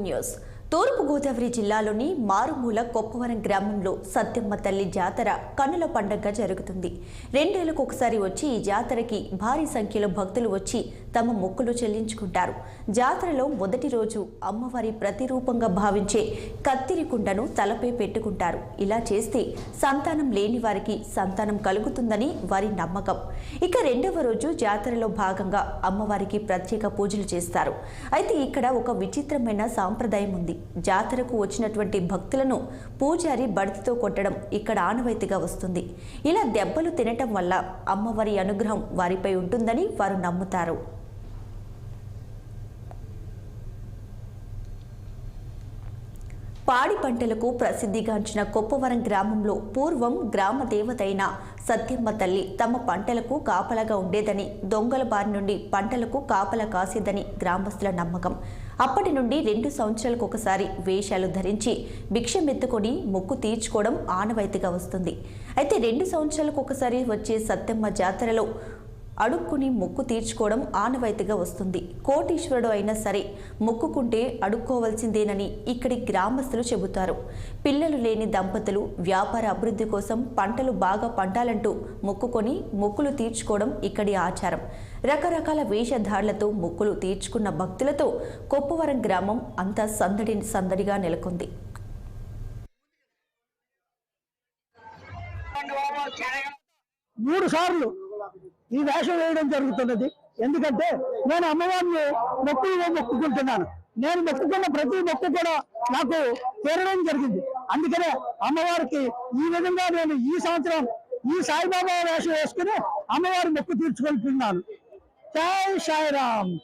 News తూర్పు గోదావరి జిల్లాలోని మారుమూల కొప్పవరం గ్రామంలో సత్యమ్మ తల్లి జాతర కన్నుల పండుగ జరుగుతుంది. 2 ఏళ్లకు ఒకసారి వచ్చి ఈ జాతరకి భారీ సంఖ్యలో భక్తులు వచ్చి తమ మొక్కులు చెల్లించుకుంటారు. జాతరలో మొదటి రోజు అమ్మవారి ప్రతిరూపంగా భావించే కత్తిరి కుండను తలపై పెట్టుకుంటారు. ఇలా చేస్తే సంతానం లేని వారికి సంతానం కలుగుతుందని వారి నమ్మకం. ఇక 2వ రోజు జాతరలో భాగంగా అమ్మవారికి ప్రత్యేక పూజలు చేస్తారు. అయితే ఇక్కడ ఒక విచిత్రమైన సాంప్రదాయం ఉంది. జాతరకు వచ్చినటువంటి భక్తులను పూజారి బడితో కొట్టడం ఇక్కడ ఆనవాయితీగా వస్తుంది. ఇలా దెబ్బలు తినటం వల్ల అమ్మవారి అనుగ్రహం వారిపై ఉంటుందని వారు నమ్ముతారు. పాడి పంటలకు ప్రసిద్ధిగాంచిన కొప్పవరం గ్రామంలో పూర్వం గ్రామ దేవత అయిన సత్యమ్మ తల్లి తమ పంటలకు కాపలాగా ఉండేదని, దొంగల బారి నుండి పంటలకు కాపలా కాసేదని గ్రామస్తుల నమ్మకం. అప్పటి నుండి 2 సంవత్సరాలకు ఒకసారి వేషాలు ధరించి భిక్షమెత్తుకొని మొక్కు తీర్చుకోవడం ఆనవాయితీగా వస్తుంది. అయితే 2 సంవత్సరాలకు ఒకసారి వచ్చే సత్యమ్మ జాతరలో అడుక్కుని మొక్కు తీర్చుకోవడం ఆనవాయితీగా వస్తుంది. కోటీశ్వరుడు అయినా సరే మొక్కుకుంటే అడుక్కోవాల్సిందేనని ఇక్కడి గ్రామస్తులు చెబుతారు. పిల్లలు లేని దంపతులు వ్యాపార అభివృద్ధి కోసం పంటలు బాగా పండాలంటూ మొక్కుకొని మొక్కులు తీర్చుకోవడం ఇక్కడి ఆచారం. రకరకాల వేషధారులతో మొక్కులు తీర్చుకున్న భక్తులతో కొప్పవరం గ్రామం అంతా సందడిగా నెలకొంది. మూడు సార్లు ఈ వేషం వేయడం జరుగుతున్నది. ఎందుకంటే నేను అమ్మవారిని మొక్కుకుంటున్నాను. నేను మొక్కుకున్న ప్రతి మొక్కు కూడా నాకు తీరడం జరిగింది. అందుకనే అమ్మవారికి ఈ విధంగా నేను ఈ సంవత్సరం ఈ సాయిబాబా వేషం వేసుకుని అమ్మవారి మొక్కు తీర్చుకుంటున్నాను. జై సాయిరామ్.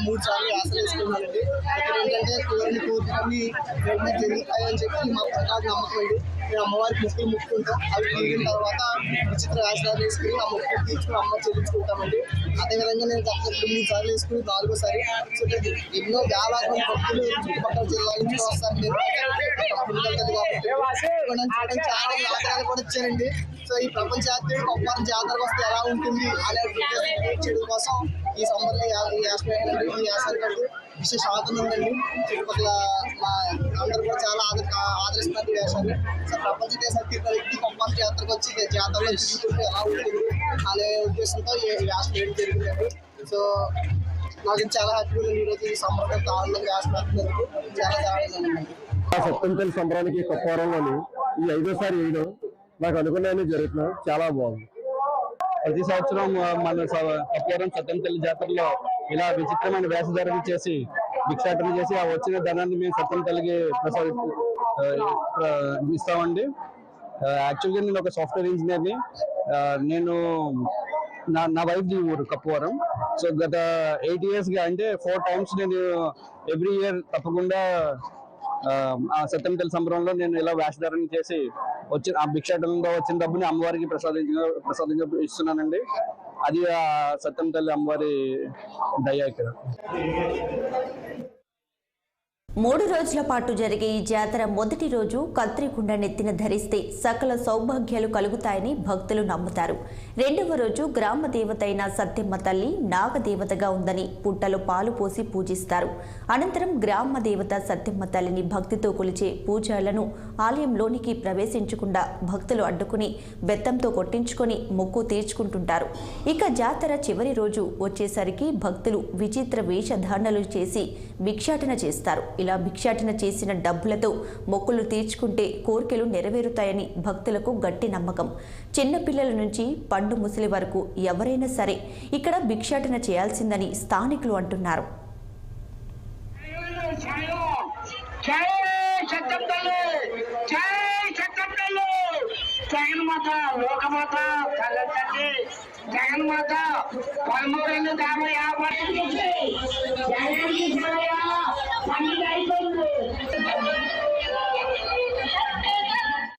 మూడు సార్లు యాసలు వేసుకున్నానండి. ఇక్కడ ఏంటంటే కోరికలన్నీ వెంటనే జరుగుతాయని చెప్పి మా ప్రకారం నమ్మకం అండి. మేము అమ్మవారికి మొక్కులు ముక్కుంటాం. అవి తీరిన తర్వాత విచిత్ర వేషాలు వేసుకుని ఆ మొక్కులు తీర్చుకుని అమ్మ చెల్లించుకుంటామండి. అదేవిధంగా నేను గత 3 సార్లు వేసుకుని 4వ సారి ఎన్నో వేలాది మంది భక్తులు చుట్టుపక్కల జిల్లా నుంచి వస్తారు. కాబట్టి చాలా ఆచారాలు కూడా ఇచ్చారండి. సో ఈ ప్రపంచవ్యాప్తంగా కొప్పవరం జాతరకు వస్తే ఎలా ఉంటుంది అనే చేయడం కోసం ఈ సంబంధం ఈ యాసాలు కంటే విశేష ఆనందం ఉందండి. చుట్టుపక్కల అందరూ కూడా చాలా ఆదరిస్తున్నారు వేషాన్ని. సో ప్రపంచ దేశాలు తిరిగిన వ్యక్తి కొప్పవరం జాతరకు వచ్చి జాతరలో తీసుకుంటే ఎలా ఉంటుంది అనే ఉద్దేశంతో ఈ వేషం వేయడం జరిగిందండి. సో నాకు చాలా హ్యాపీగా ఉంది. ఈరోజు ఈ సంబరంగా ఆనందంగా వేషం వేస్తున్నందుకు చాలా ఆనందంగా ఉంది. సత్యమ్మ తల్లి సంబరానికి కొప్పవరంలోని ఈ 5వ సారి వేయడం నాకు అనుకున్నానే జరుగుతున్నాం. చాలా బాగుంది. ప్రతి సంవత్సరం మన కొప్పవరం సత్యమ్మ తల్లి జాతరలో ఇలా విచిత్రమైన వేషధారణ చేసి భిక్షాటన చేసి ఆ వచ్చిన ధనాన్ని మేము సత్యమ్మ తల్లికి ఇస్తామండి. యాక్చువల్గా నేను ఒక సాఫ్ట్వేర్ ఇంజనీర్ని. నేను నా వైఫ్ ది ఊరు కొప్పవరం. సో గత 8 yearsగా అంటే 4 times నేను ఎవ్రీ ఇయర్ తప్పకుండా ఆ సత్యమ్మ తల్లి సంబరంలో నేను ఇలా వేషధారణ చేసి వచ్చిన ఆ భిక్షాటనంలో వచ్చిన డబ్బుని అమ్మవారికి ప్రసాదంగా ఇస్తున్నానండి. అది ఆ సత్యమ్మ తల్లి అమ్మవారి దయ. ఇక్కడ 3 రోజుల పాటు జరిగే ఈ జాతర మొదటి రోజు కత్తిరికుండ నెత్తిన ధరిస్తే సకల సౌభాగ్యాలు కలుగుతాయని భక్తులు నమ్ముతారు. 2వ రోజు గ్రామ దేవత అయిన సత్యమ్మ తల్లి నాగదేవతగా ఉందని పుట్టలో పాలు పోసి పూజిస్తారు. అనంతరం గ్రామ దేవత సత్యమ్మ తల్లిని భక్తితో కొలిచే పూజారులను ఆలయంలోనికి ప్రవేశించకుండా భక్తులు అడ్డుకుని బెత్తంతో కొట్టించుకొని మొక్కు తీర్చుకుంటుంటారు. ఇక జాతర చివరి రోజు వచ్చేసరికి భక్తులు విచిత్ర వేషధారణలు చేసి భిక్షాటన చేస్తారు. ఇలా భిక్షాటన చేసిన డబ్బులతో మొక్కులు తీర్చుకుంటే కోరికలు నెరవేరుతాయని భక్తులకు గట్టి నమ్మకం. చిన్నపిల్లల నుంచి పండు ముసలి వరకు ఎవరైనా సరే ఇక్కడ భిక్షాటన చేయాల్సిందని స్థానికులు అంటున్నారు. జగన్మాత పదమూడేళ్ళు 50 పండుగ అయిపోయింది.